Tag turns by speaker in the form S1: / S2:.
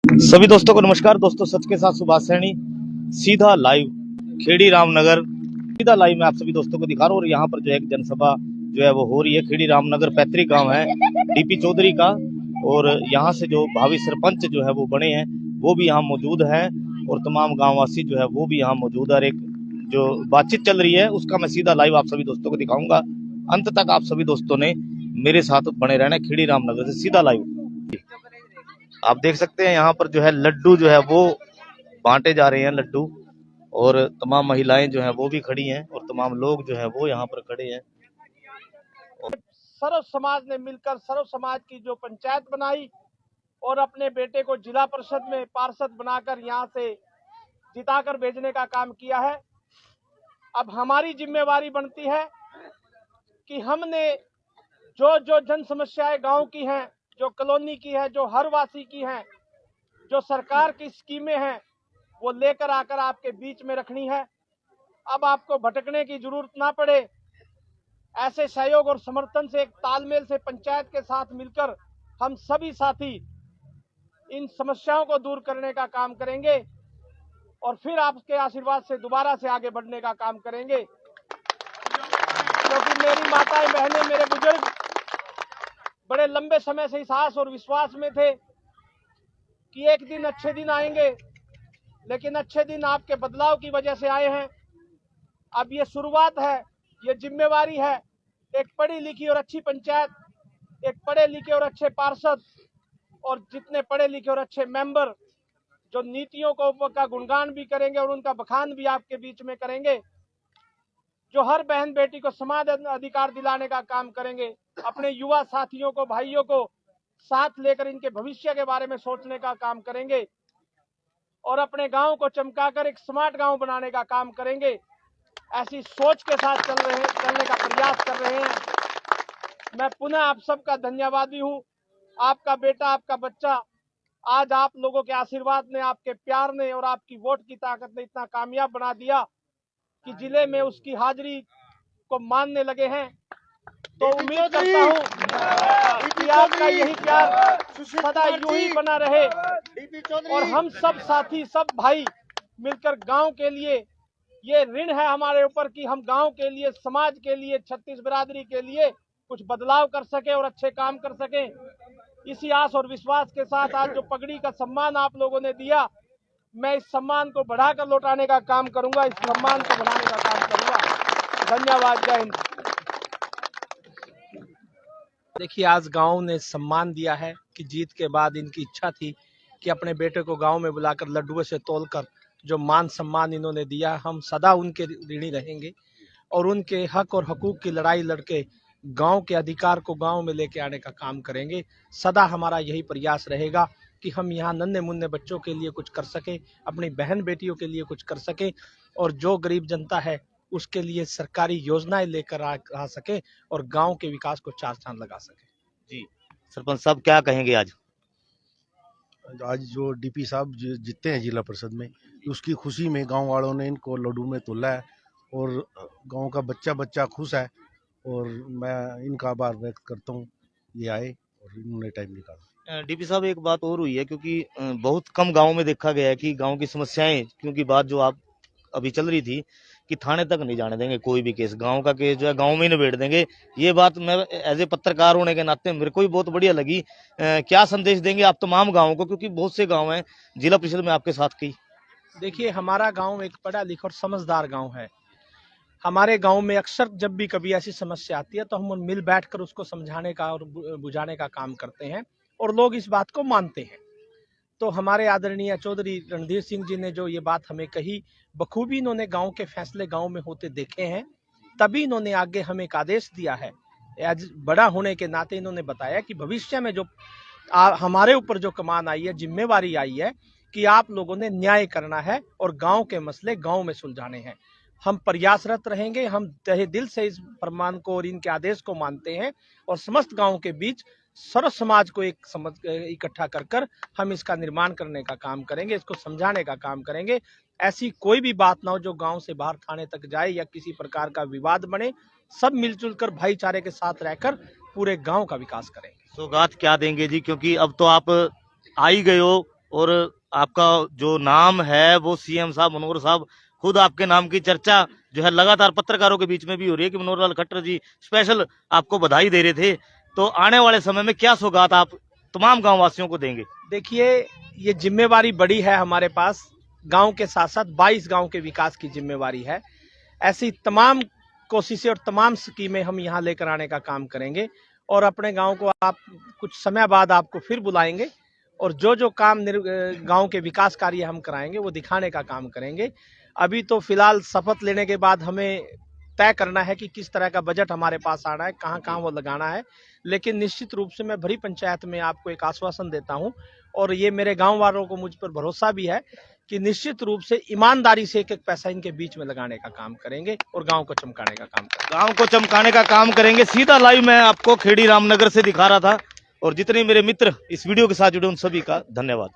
S1: सभी दोस्तों को नमस्कार। दोस्तों सच के साथ सुभाष सैनी, सीधा लाइव खेड़ी रामनगर, सीधा लाइव मैं आप सभी दोस्तों को दिखा रहा हूँ। और यहाँ पर जो है एक जनसभा जो है वो हो रही है। खेड़ी रामनगर पैतृक गांव है डीपी चौधरी का, और यहाँ से जो भावी सरपंच जो है वो बने हैं वो भी यहाँ मौजूद है, और तमाम गाँववासी जो है वो भी यहाँ मौजूद है। और एक जो बातचीत चल रही है उसका मैं सीधा लाइव आप सभी दोस्तों को दिखाऊंगा। अंत तक आप सभी दोस्तों ने मेरे साथ बने रहना। खेड़ी रामनगर से सीधा लाइव आप देख सकते हैं यहाँ पर जो है लड्डू जो है वो बांटे जा रहे हैं लड्डू, और तमाम महिलाएं जो हैं वो भी खड़ी हैं, और तमाम लोग जो है वो यहाँ पर खड़े हैं।
S2: सर्व समाज ने मिलकर सर्व समाज की जो पंचायत बनाई और अपने बेटे को जिला परिषद में पार्षद बनाकर यहाँ से जिताकर भेजने का काम किया है। अब हमारी जिम्मेवारी बनती है कि हमने जो जो जन समस्याएं गांव की हैं, जो कॉलोनी की है, जो हर वासी की हैं, जो सरकार की स्कीमें हैं, वो लेकर आकर आपके बीच में रखनी है। अब आपको भटकने की जरूरत ना पड़े। ऐसे सहयोग और समर्थन से, एक तालमेल से पंचायत के साथ मिलकर हम सभी साथी इन समस्याओं को दूर करने का काम करेंगे और फिर आपके आशीर्वाद से दोबारा से आगे बढ़ने का काम करेंगे। क्योंकि मेरी माताएं, बहनें, मेरे बुजुर्ग बड़े लंबे समय से इस आस और विश्वास में थे कि एक दिन अच्छे दिन आएंगे, लेकिन अच्छे दिन आपके बदलाव की वजह से आए हैं। अब ये शुरुआत है, ये जिम्मेवारी है। एक पढ़ी लिखी और अच्छी पंचायत, एक पढ़े लिखे और अच्छे पार्षद, और जितने पढ़े लिखे और अच्छे मेंबर जो नीतियों को का गुणगान भी करेंगे और उनका बखान भी आपके बीच में करेंगे, जो हर बहन बेटी को समान अधिकार दिलाने का काम करेंगे, अपने युवा साथियों को, भाइयों को साथ लेकर इनके भविष्य के बारे में सोचने का काम करेंगे और अपने गांव को चमकाकर एक स्मार्ट गांव बनाने का काम करेंगे। ऐसी सोच के साथ चलने का प्रयास कर रहे हैं। मैं पुनः आप सबका धन्यवादी हूं। आपका बेटा, आपका बच्चा आज आप लोगों के आशीर्वाद ने, आपके प्यार ने और आपकी वोट की ताकत ने इतना कामयाब बना दिया कि जिले में उसकी हाजिरी को मानने लगे हैं। तो उम्मीद करता हूं कि आपका यही प्यार सदा यूं ही बना रहे और हम सब साथी, सब भाई मिलकर गांव के लिए, ये ऋण है हमारे ऊपर कि हम गांव के लिए, समाज के लिए, छत्तीस बिरादरी के लिए कुछ बदलाव कर सके और अच्छे काम कर सके। इसी आस और विश्वास के साथ आज जो पगड़ी का सम्मान आप लोगों ने दिया, मैं इस सम्मान को बढ़ाकर लौटाने का काम करूंगा, इस सम्मान को बढ़ाने का काम करूंगा। धन्यवाद। जय हिंद।
S3: देखिए, आज गांव ने सम्मान दिया है कि जीत के बाद इनकी इच्छा थी कि अपने बेटे को गांव में बुलाकर लड्डुओं से तोलकर जो मान सम्मान इन्होंने दिया, हम सदा उनके ऋणी रहेंगे और उनके हक और हकूक की लड़ाई लड़के गांव के अधिकार को गांव में लेके आने का काम करेंगे। सदा हमारा यही प्रयास रहेगा कि हम यहाँ नन्हे मुन्ने बच्चों के लिए कुछ कर सके, अपनी बहन बेटियों के लिए कुछ कर सके, और जो गरीब जनता है उसके लिए सरकारी योजनाएं लेकर आ सके और गांव के विकास को चार चांद लगा सके।
S1: जी सरपंच साहब, क्या कहेंगे आज?
S4: आज जो डीपी साहब जीते हैं जिला परिषद में, उसकी खुशी में गांव वालों ने इनको लड्डू में तोला है और गांव का बच्चा बच्चा खुश है, और मैं इनका आभार व्यक्त करता हूं, ये आए और इन्होंने टाइम निकाला।
S1: डीपी साहब, एक बात और हुई है, क्योंकि बहुत कम गाँव में देखा गया है कि गाँव की समस्याएं, क्योंकि बात जो आप अभी चल रही थी कि थाने तक नहीं जाने देंगे कोई भी केस, गांव का केस जो है गांव में ही निबेड़ देंगे। ये बात मैं एज ए पत्रकार होने के नाते मेरे को भी बहुत बढ़िया लगी। क्या संदेश देंगे आप तमाम गांवों को, क्योंकि बहुत से गांव हैं जिला परिषद में आपके साथ की?
S3: देखिए, हमारा गांव एक पढ़ा लिखा और समझदार गांव है। हमारे गांव में अक्सर जब भी कभी ऐसी समस्या आती है तो हम मिल बैठकर उसको समझाने का और बुझाने का काम करते हैं और लोग इस बात को मानते हैं। तो हमारे आदरणीय चौधरी रणधीर सिंह जी ने जो ये बात हमें कही, बखूबी इन्होंने गांव के फैसले गांव में होते देखे हैं, तभी इन्होंने आगे हमें एक आदेश दिया है। आज बड़ा होने के नाते इन्होंने बताया कि भविष्य में जो हमारे ऊपर जो कमान आई है, जिम्मेवारी आई है कि आप लोगों ने न्याय करना है और गांव के मसले गांव में सुलझाने हैं। हम प्रयासरत रहेंगे, हम तहे दिल से इस फरमान को और इनके आदेश को मानते हैं और समस्त गांव के बीच सर्व समाज को एक समझ इकट्ठा कर हम इसका निर्माण करने का काम करेंगे, इसको समझाने का काम करेंगे। ऐसी कोई भी बात ना हो जो गांव से बाहर थाने तक जाए या किसी प्रकार का विवाद बने। सब मिलजुल कर भाईचारे के साथ रहकर पूरे गांव का विकास करेंगे।
S1: सौगात क्या देंगे जी, क्योंकि अब तो आप आ ही गए हो और आपका जो नाम है वो सीएम साहब मनोहर साहब खुद आपके नाम की चर्चा जो है लगातार पत्रकारों के बीच में भी हो रही है कि मनोहर लाल खट्टर जी स्पेशल आपको बधाई दे रहे थे। तो आने वाले समय में क्या सौगात आप तमाम गांव वासियों को देंगे?
S3: देखिए, ये जिम्मेवारी बड़ी है हमारे पास। गांव के साथ साथ 22 गांव के विकास की जिम्मेवारी है। ऐसी तमाम कोशिशें और तमाम स्कीमें हम यहाँ लेकर आने का काम करेंगे और अपने गांव को आप कुछ समय बाद आपको फिर बुलाएंगे और जो जो काम गांव के विकास कार्य हम कराएंगे वो दिखाने का काम करेंगे। अभी तो फिलहाल शपथ लेने के बाद हमें तय करना है कि किस तरह का बजट हमारे पास आना है, कहाँ कहाँ वो लगाना है। लेकिन निश्चित रूप से मैं भरी पंचायत में आपको एक आश्वासन देता हूँ और ये मेरे गांव वालों को मुझ पर भरोसा भी है कि निश्चित रूप से ईमानदारी से एक एक पैसा इनके बीच में लगाने का काम करेंगे और गांव को चमकाने का काम करेंगे।
S1: गांव को चमकाने का काम करेंगे। सीधा लाइव मैं आपको खेड़ी रामनगर से दिखा रहा था और जितने मेरे मित्र इस वीडियो के साथ जुड़े उन सभी का धन्यवाद।